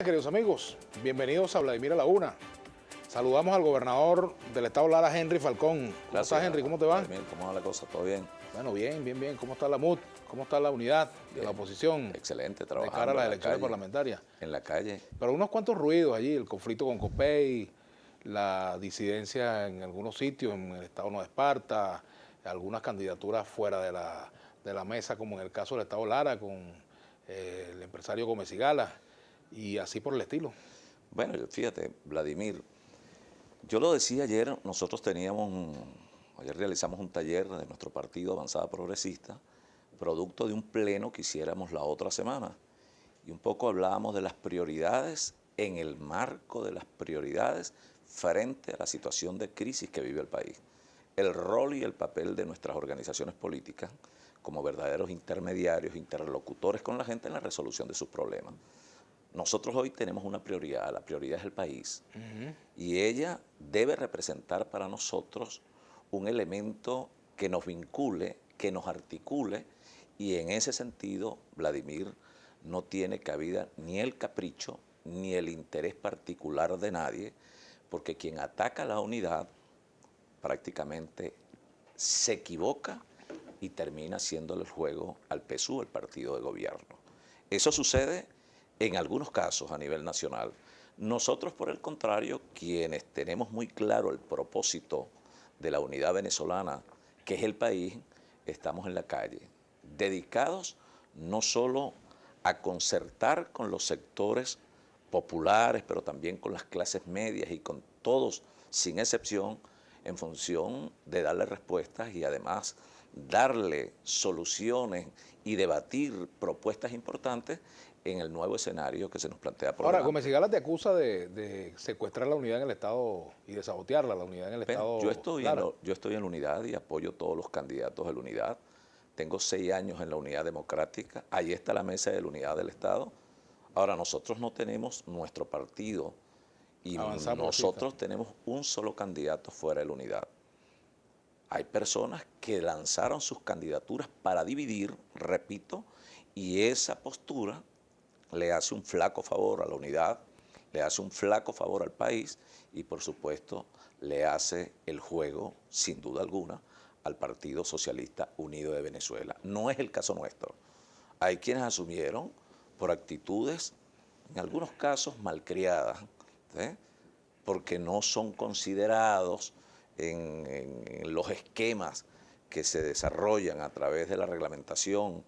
Queridos amigos, bienvenidos a Vladimir a la Una. Saludamos al gobernador del estado Lara, Henry Falcón. ¿Cómo estás, Henry? ¿Cómo te va? Vladimir, ¿cómo va la cosa? ¿Todo bien? Bueno, bien. ¿Cómo está la MUD? ¿Cómo está la unidad de la oposición? Excelente, De trabajando cara a las en la elecciones calle, parlamentarias. En la calle. Pero unos cuantos ruidos allí, el conflicto con COPEI, la disidencia en algunos sitios, en el estado Nueva Esparta, algunas candidaturas fuera de la mesa, como en el caso del estado Lara, con el empresario Gómez y Gala, y así por el estilo. Bueno, fíjate, Vladimir, yo lo decía ayer, ayer realizamos un taller de nuestro partido Avanzada Progresista, producto de un pleno que hiciéramos la otra semana. Y un poco hablábamos de las prioridades en el marco de las prioridades frente a la situación de crisis que vive el país. El rol y el papel de nuestras organizaciones políticas como verdaderos intermediarios, interlocutores con la gente en la resolución de sus problemas. Nosotros hoy tenemos una prioridad, la prioridad es el país, y ella debe representar para nosotros un elemento que nos vincule, que nos articule, y en ese sentido, Vladimir, no tiene cabida ni el capricho ni el interés particular de nadie, porque quien ataca la unidad prácticamente se equivoca y termina haciéndole el juego al PSUV, el partido de gobierno. Eso sucede en algunos casos a nivel nacional. Nosotros, por el contrario, quienes tenemos muy claro el propósito de la unidad venezolana, que es el país, estamos en la calle, dedicados no solo a concertar con los sectores populares, pero también con las clases medias y con todos, sin excepción, en función de darle respuestas y además darle soluciones y debatir propuestas importantes en el nuevo escenario que se nos plantea por Ahora, delante. Gómez y Gala te acusa de secuestrar la unidad en el Estado y de sabotearla, la unidad en el Estado. Yo estoy en la unidad y apoyo todos los candidatos de la unidad. Tengo 6 años en la unidad democrática. Ahí está la mesa de la unidad del Estado. Ahora, nosotros no tenemos nuestro partido y nosotros tenemos un solo candidato fuera de la unidad. Hay personas que lanzaron sus candidaturas para dividir, repito, y esa postura le hace un flaco favor a la unidad, le hace un flaco favor al país y por supuesto le hace el juego, sin duda alguna, al Partido Socialista Unido de Venezuela. No es el caso nuestro. Hay quienes asumieron por actitudes, en algunos casos malcriadas, ¿sí?, porque no son considerados en los esquemas que se desarrollan a través de la reglamentación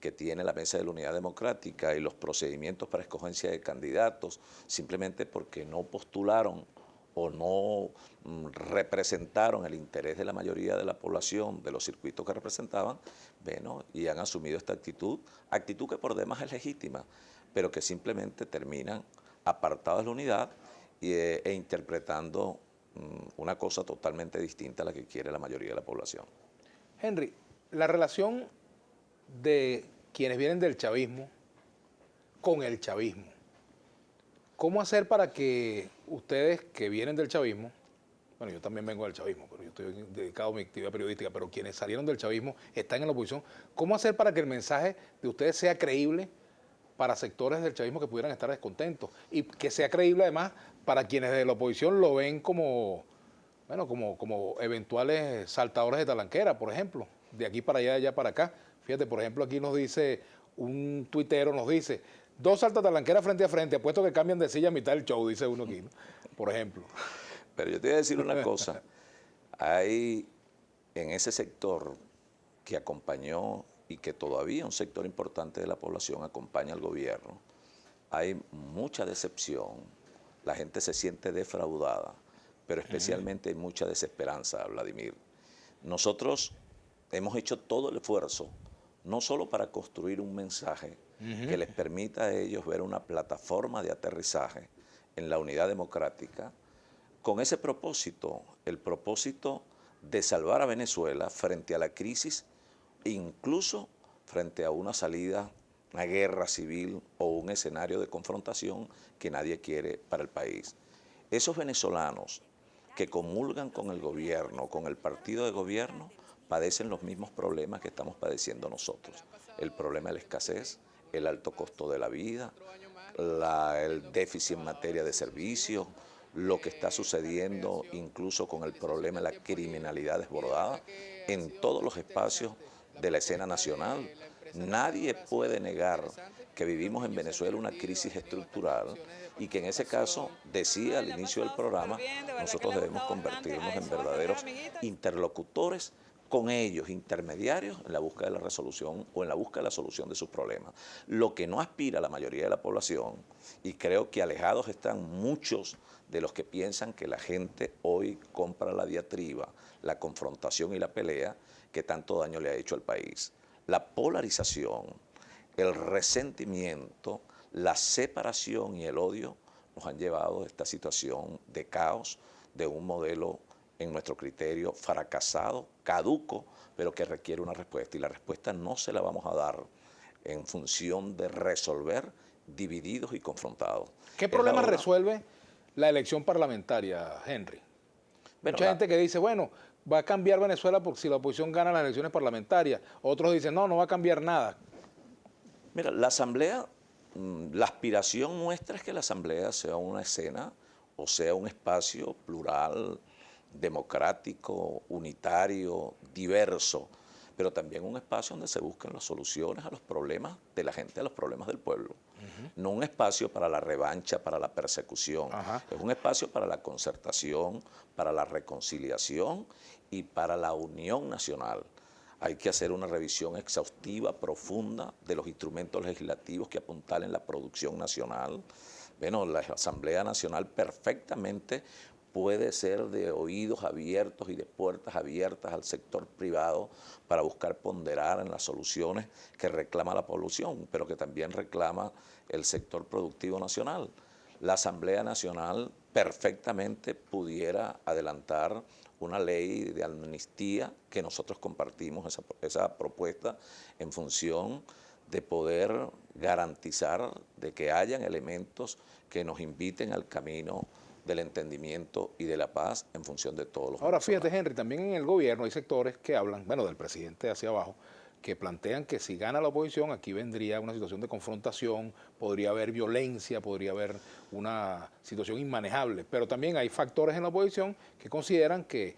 que tiene la Mesa de la Unidad Democrática y los procedimientos para escogencia de candidatos, simplemente porque no postularon o no representaron el interés de la mayoría de la población de los circuitos que representaban, bueno, y han asumido esta actitud que por demás es legítima, pero que simplemente terminan apartados de la unidad e interpretando una cosa totalmente distinta a la que quiere la mayoría de la población. Henry, la relación de quienes vienen del chavismo con el chavismo. ¿Cómo hacer para que ustedes que vienen del chavismo, bueno, yo también vengo del chavismo, pero yo estoy dedicado a mi actividad periodística, pero quienes salieron del chavismo están en la oposición, ¿cómo hacer para que el mensaje de ustedes sea creíble para sectores del chavismo que pudieran estar descontentos y que sea creíble además para quienes de la oposición lo ven como, bueno, como eventuales saltadores de talanquera, por ejemplo, de aquí para allá, de allá para acá? Fíjate, por ejemplo, aquí nos dice, un tuitero nos dice, 2 saltatalanqueras frente a frente, apuesto que cambian de silla a mitad del show, dice uno aquí, ¿no?, por ejemplo. Pero yo te voy a decir una cosa, hay en ese sector que acompañó y que todavía un sector importante de la población acompaña al gobierno, hay mucha decepción, la gente se siente defraudada, pero especialmente hay mucha desesperanza, Vladimir. Nosotros hemos hecho todo el esfuerzo, no solo para construir un mensaje que les permita a ellos ver una plataforma de aterrizaje en la unidad democrática, con ese propósito, el propósito de salvar a Venezuela frente a la crisis, incluso frente a una salida, una guerra civil o un escenario de confrontación que nadie quiere para el país. Esos venezolanos que comulgan con el gobierno, con el partido de gobierno, padecen los mismos problemas que estamos padeciendo nosotros. El problema de la escasez, el alto costo de la vida, el déficit en materia de servicios, lo que está sucediendo incluso con el problema de la criminalidad desbordada en todos los espacios de la escena nacional. Nadie puede negar que vivimos en Venezuela una crisis estructural y que en ese caso, decía al inicio del programa, nosotros debemos convertirnos en verdaderos interlocutores con ellos, intermediarios, en la búsqueda de la resolución o en la búsqueda de la solución de sus problemas. Lo que no aspira la mayoría de la población, y creo que alejados están muchos de los que piensan que la gente hoy compra la diatriba, la confrontación y la pelea que tanto daño le ha hecho al país. La polarización, el resentimiento, la separación y el odio nos han llevado a esta situación de caos, de un modelo en nuestro criterio fracasado, caduco, pero que requiere una respuesta. Y la respuesta no se la vamos a dar en función de resolver divididos y confrontados. ¿Qué problema resuelve la elección parlamentaria, Henry? Mucha gente que dice, bueno, va a cambiar Venezuela porque si la oposición gana las elecciones parlamentarias. Otros dicen, no, no va a cambiar nada. Mira, la Asamblea, la aspiración nuestra es que la Asamblea sea una escena o sea un espacio plural, democrático, unitario, diverso, pero también un espacio donde se buscan las soluciones a los problemas de la gente, a los problemas del pueblo. No un espacio para la revancha, para la persecución. Es un espacio para la concertación, para la reconciliación y para la unión nacional. Hay que hacer una revisión exhaustiva, profunda, de los instrumentos legislativos que apuntalen la producción nacional. Bueno, la Asamblea Nacional perfectamente puede ser de oídos abiertos y de puertas abiertas al sector privado para buscar ponderar en las soluciones que reclama la población, pero que también reclama el sector productivo nacional. La Asamblea Nacional perfectamente pudiera adelantar una ley de amnistía que nosotros compartimos esa propuesta en función de poder garantizar de que hayan elementos que nos inviten al camino del entendimiento y de la paz en función de todos los. Ahora, fíjate, Henry, también en el gobierno hay sectores que hablan, bueno, del presidente hacia abajo, que plantean que si gana la oposición, aquí vendría una situación de confrontación, podría haber violencia, podría haber una situación inmanejable. Pero también hay factores en la oposición que consideran que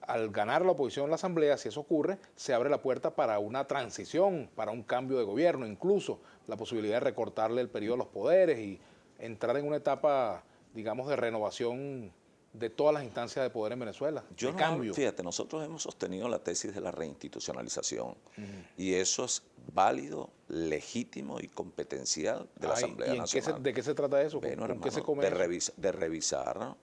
al ganar la oposición en la Asamblea, si eso ocurre, se abre la puerta para una transición, para un cambio de gobierno, incluso la posibilidad de recortarle el periodo a los poderes y entrar en una etapa, digamos, de renovación de todas las instancias de poder en Venezuela, cambio. Fíjate, nosotros hemos sostenido la tesis de la reinstitucionalización y eso es válido, legítimo y competencial de la Asamblea Nacional. ¿De qué se trata eso? Bueno, hermano, ¿Qué se come de revisar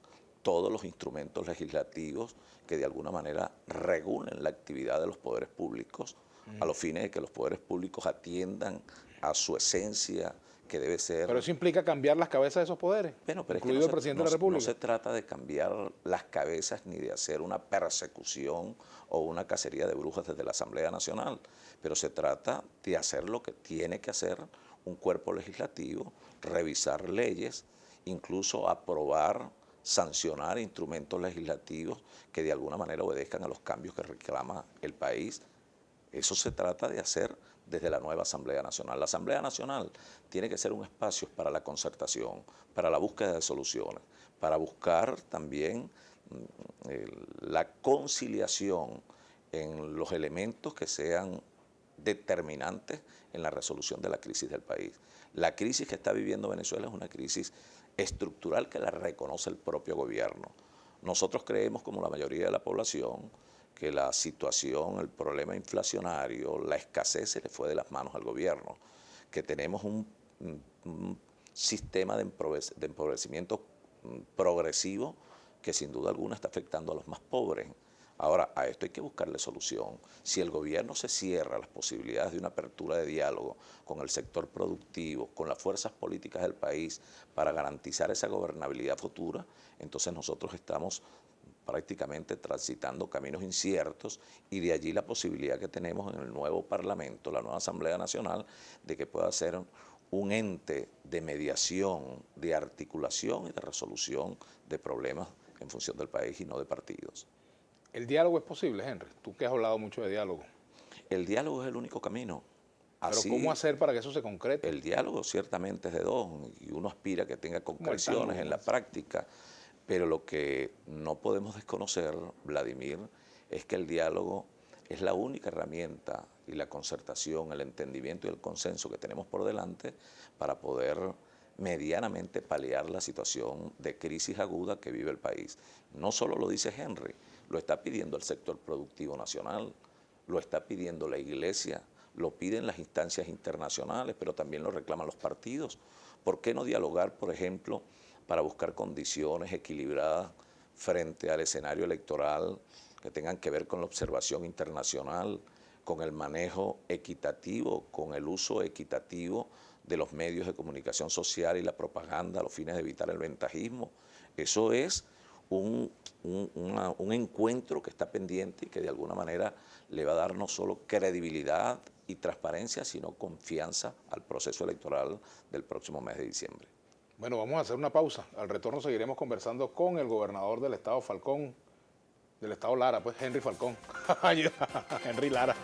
todos los instrumentos legislativos que de alguna manera regulen la actividad de los poderes públicos a los fines de que los poderes públicos atiendan a su esencia, que debe ser. Pero eso implica cambiar las cabezas de esos poderes, bueno, pero incluido es que el presidente de la República. No se trata de cambiar las cabezas ni de hacer una persecución o una cacería de brujas desde la Asamblea Nacional, pero se trata de hacer lo que tiene que hacer un cuerpo legislativo, revisar leyes, incluso aprobar, sancionar instrumentos legislativos que de alguna manera obedezcan a los cambios que reclama el país. Eso se trata de hacer desde la nueva Asamblea Nacional. La Asamblea Nacional tiene que ser un espacio para la concertación, para la búsqueda de soluciones, para buscar también la conciliación en los elementos que sean determinantes en la resolución de la crisis del país. La crisis que está viviendo Venezuela es una crisis estructural que la reconoce el propio gobierno. Nosotros creemos, como la mayoría de la población, que la situación, el problema inflacionario, la escasez se le fue de las manos al gobierno, que tenemos un sistema de empobrecimiento progresivo que sin duda alguna está afectando a los más pobres. Ahora, a esto hay que buscarle solución. Si el gobierno se cierra las posibilidades de una apertura de diálogo con el sector productivo, con las fuerzas políticas del país para garantizar esa gobernabilidad futura, entonces nosotros estamos prácticamente transitando caminos inciertos y de allí la posibilidad que tenemos en el nuevo Parlamento, la nueva Asamblea Nacional, de que pueda ser un ente de mediación, de articulación y de resolución de problemas en función del país y no de partidos. ¿El diálogo es posible, Henry? Tú que has hablado mucho de diálogo. El diálogo es el único camino. Pero Así, ¿cómo hacer para que eso se concrete? el diálogo ciertamente es de dos y uno aspira a que tenga concreciones en la práctica, pero lo que no podemos desconocer, Vladimir, es que el diálogo es la única herramienta y la concertación, el entendimiento y el consenso que tenemos por delante para poder medianamente paliar la situación de crisis aguda que vive el país. No solo lo dice Henry, lo está pidiendo el sector productivo nacional, lo está pidiendo la Iglesia, lo piden las instancias internacionales, pero también lo reclaman los partidos. ¿Por qué no dialogar, por ejemplo, para buscar condiciones equilibradas frente al escenario electoral que tengan que ver con la observación internacional, con el manejo equitativo, con el uso equitativo de los medios de comunicación social y la propaganda a los fines de evitar el ventajismo? Eso es un encuentro que está pendiente y que de alguna manera le va a dar no solo credibilidad y transparencia, sino confianza al proceso electoral del próximo mes de diciembre. Bueno, vamos a hacer una pausa. Al retorno seguiremos conversando con el gobernador del estado Falcón, del estado Lara, pues Henry Falcón. Henry Lara.